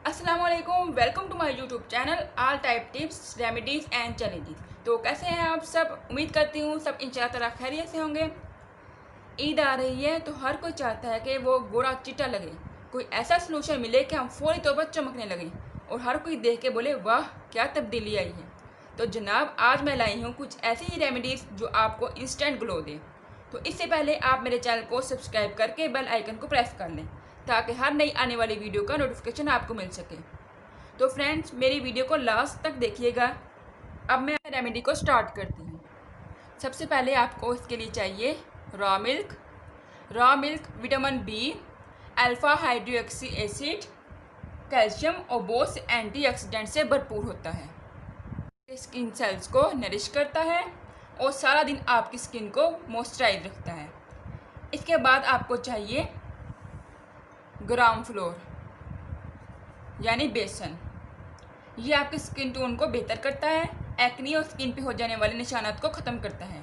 अस्सलाम वालेकुम, welcome to my YouTube channel all type tips remedies and challenges. तो कैसे हैं आप सब? उम्मीद करती हूँ सब इंशाअल्लाह ताला खैरियत से होंगे। ईद आ रही है तो हर कोई चाहता है कि वो गोरा चिट्टा लगे, कोई ऐसा सलूशन मिले कि हम फौरी तौर पर चमकने लगें और हर कोई देख के बोले वाह क्या तब्दीली आई है। तो जनाब आज मैं लाई हूँ कुछ ऐसी ही रेमेडीज़ जो आपको इंस्टेंट ग्लो दे। तो इससे पहले आप मेरे चैनल को सब्सक्राइब करके बेल आइकन को प्रेस कर लें ताकि हर नई आने वाली वीडियो का नोटिफिकेशन आपको मिल सके। तो फ्रेंड्स मेरी वीडियो को लास्ट तक देखिएगा। अब मैं रेमेडी को स्टार्ट करती हूँ। सबसे पहले आपको इसके लिए चाहिए raw milk. Raw milk vitamin B, alpha hydroxy acid, calcium और बहुत से एंटीऑक्सीडेंट से भरपूर होता है। स्किन सेल्स को नरिश करता है और सारा दिन आपकी स्किन को मॉइस्चराइज रखता है। इसके बाद आपको चाहिए ग्राम फ्लोर यानी बेसन। ये आपके स्किन टोन को बेहतर करता है, एक्नी और स्किन पे हो जाने वाले निशानात को ख़त्म करता है।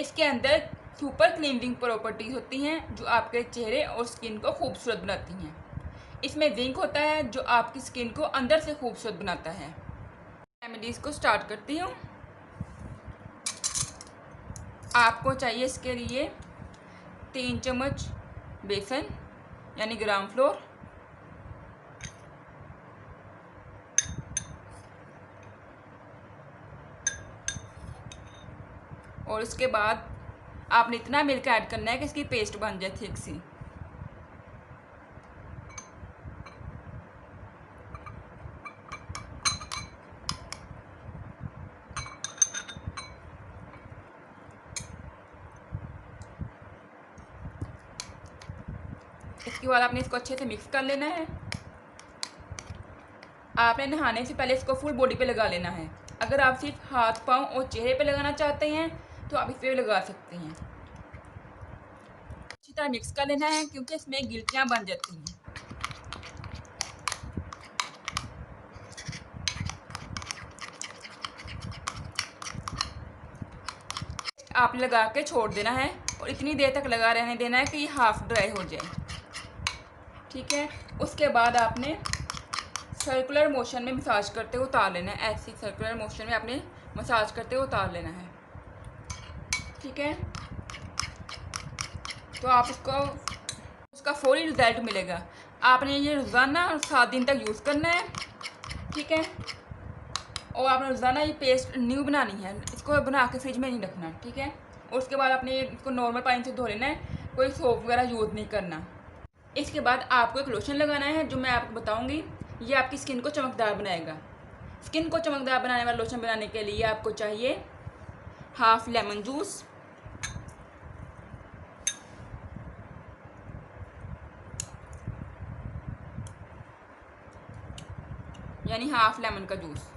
इसके अंदर सुपर क्लींजिंग प्रॉपर्टीज होती हैं जो आपके चेहरे और स्किन को खूबसूरत बनाती हैं। इसमें जिंक होता है जो आपकी स्किन को अंदर से खूबसूरत बनाता है। रेमेडीज़ को स्टार्ट करती हूँ। आपको चाहिए इसके लिए 3 चम्मच बेसन यानी ग्राम फ्लोर, और इसके बाद आपने इतना मिल्क ऐड करना है कि इसकी पेस्ट बन जाए थिक सी। इसके बाद आपने इसको अच्छे से मिक्स कर लेना है। आपने नहाने से पहले इसको फुल बॉडी पे लगा लेना है। अगर आप सिर्फ हाथ पाँव और चेहरे पे लगाना चाहते हैं तो आप इस पर लगा सकते हैं। अच्छी तरह मिक्स कर लेना है क्योंकि इसमें गिल्टियाँ बन जाती हैं। आप लगा के छोड़ देना है और इतनी देर तक लगा रहने देना है कि ये हाफ ड्राई हो जाए। ठीक है, उसके बाद आपने सर्कुलर मोशन में मसाज करते हुए उतार लेना है। ऐसी सर्कुलर मोशन में आपने मसाज करते हुए उतार लेना है। ठीक है, तो आप उसका फौरी रिजल्ट मिलेगा। आपने ये रोज़ाना 7 दिन तक यूज़ करना है। ठीक है, और आपने रोज़ाना ये पेस्ट न्यू बनानी है, इसको बना के फ्रिज में नहीं रखना। ठीक है, और उसके बाद आपने इसको नॉर्मल पानी से धो लेना है, कोई सोप वगैरह यूज़ नहीं करना। इसके बाद आपको एक लोशन लगाना है जो मैं आपको बताऊंगी। ये आपकी स्किन को चमकदार बनाएगा। स्किन को चमकदार बनाने वाला लोशन बनाने के लिए आपको चाहिए हाफ लेमन जूस, यानी हाफ लेमन का जूस।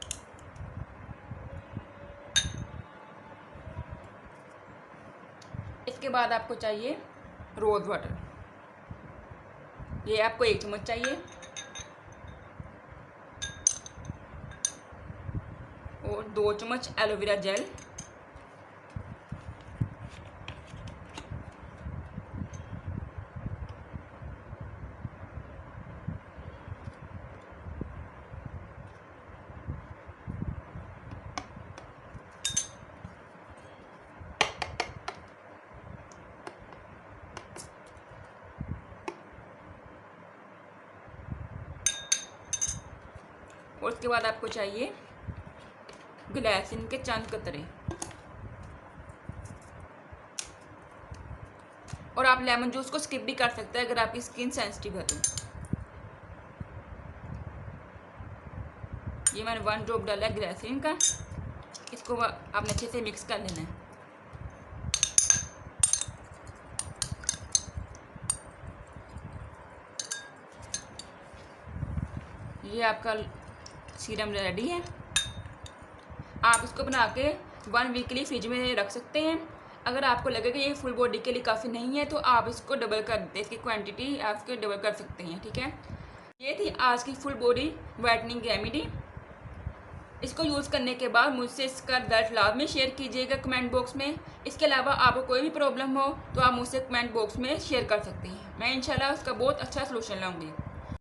इसके बाद आपको चाहिए रोज़ वाटर, ये आपको 1 चम्मच चाहिए, और 2 चम्मच एलोवेरा जेल, और उसके बाद आपको चाहिए ग्लिसरीन के चंद कतरे, और आप लेमन जूस को स्किप भी कर सकते हैं अगर आपकी स्किन सेंसिटिव है तो। ये मैंने 1 ड्रॉप डाला है ग्लिसरीन का। इसको आपने अच्छे से मिक्स कर लेना है। ये आपका सीरम रेडी है। आप इसको बना के 1 वीक के लिए फ्रिज में रख सकते हैं। अगर आपको लगे कि ये फुल बॉडी के लिए काफ़ी नहीं है तो आप इसको डबल कर दें, इसकी क्वांटिटी आप इसको डबल कर सकते हैं। ठीक है, ये थी आज की फुल बॉडी वाइटनिंग रेमेडी। इसको यूज़ करने के बाद मुझसे इसका रिजल्ट लाजमी शेयर कीजिएगा कमेंट बॉक्स में। इसके अलावा आपको कोई भी प्रॉब्लम हो तो आप मुझसे कमेंट बॉक्स में शेयर कर सकते हैं। मैं इंशाल्लाह उसका बहुत अच्छा सलूशन लाऊंगी।